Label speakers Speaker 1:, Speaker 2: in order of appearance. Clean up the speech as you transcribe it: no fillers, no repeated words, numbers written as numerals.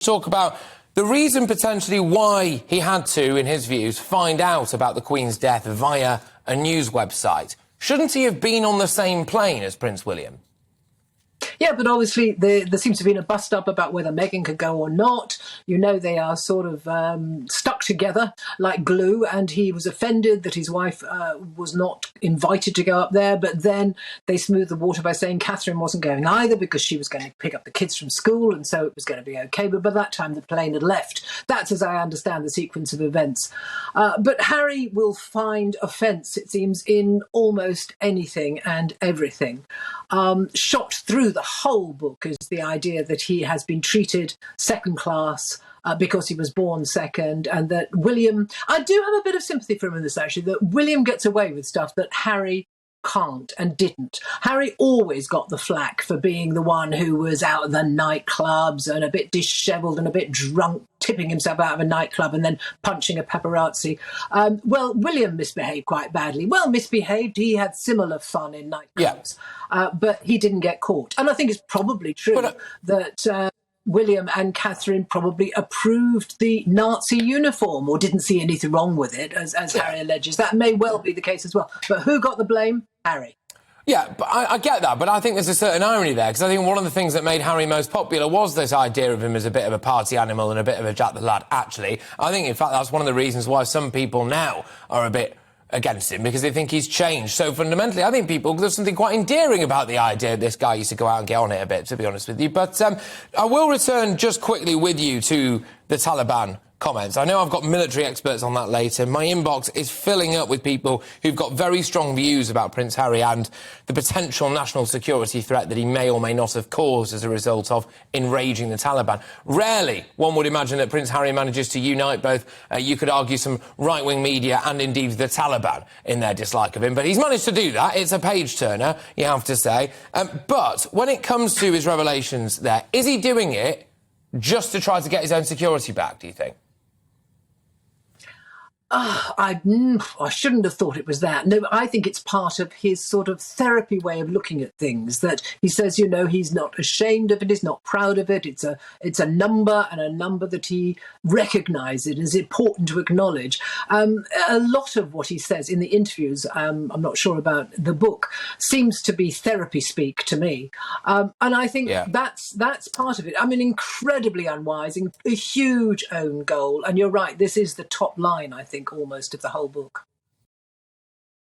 Speaker 1: talk about the reason potentially why he had to, in his views, find out about the Queen's death via a news website. Shouldn't he have been on the same plane as Prince William?
Speaker 2: Yeah, but obviously there seems to have been a bust-up about whether Meghan could go or not. You know, they are sort of stuck together like glue, and he was offended that his wife was not invited to go up there. But then they smoothed the water by saying Catherine wasn't going either because she was going to pick up the kids from school, and so it was going to be okay. But by that time, the plane had left. That's, as I understand, the sequence of events. But Harry will find offence, it seems, in almost anything and everything. Shot through the whole book is the idea that he has been treated second class because he was born second, and that William, I do have a bit of sympathy for him in this actually, that William gets away with stuff that Harry can't and didn't. Harry always got the flack for being the one who was out at the nightclubs and a bit dishevelled and a bit drunk, tipping himself out of a nightclub and then punching a paparazzi. Well, William misbehaved quite badly. Well, misbehaved, he had similar fun in nightclubs, but he didn't get caught. And I think it's probably true that William and Catherine probably approved the Nazi uniform or didn't see anything wrong with it, as Harry alleges. That may well be the case as well. But who got the blame? Harry.
Speaker 1: Yeah, but I get that, but I think there's a certain irony there, because I think one of the things that made Harry most popular was this idea of him as a bit of a party animal and a bit of a Jack the Lad, actually. I think, in fact, that's one of the reasons why some people now are a bit against him, because they think he's changed. So fundamentally, I think there's something quite endearing about the idea that this guy used to go out and get on it a bit, to be honest with you. But I will return just quickly with you to the Taliban comments. I know I've got military experts on that later. My inbox is filling up with people who've got very strong views about Prince Harry and the potential national security threat that he may or may not have caused as a result of enraging the Taliban. Rarely one would imagine that Prince Harry manages to unite both, you could argue, some right-wing media and indeed the Taliban in their dislike of him. But he's managed to do that. It's a page-turner, you have to say. But when it comes to his revelations there, is he doing it just to try to get his own security back, do you think?
Speaker 2: I shouldn't have thought it was that. No, I think it's part of his sort of therapy way of looking at things, that he says, you know, he's not ashamed of it, he's not proud of it. It's a number, and a number that he recognises is important to acknowledge. A lot of what he says in the interviews, I'm not sure about the book, seems to be therapy speak to me. And I think that's part of it. I mean, incredibly unwise, a huge own goal. And you're right, this is the top line, I think, almost of the whole book.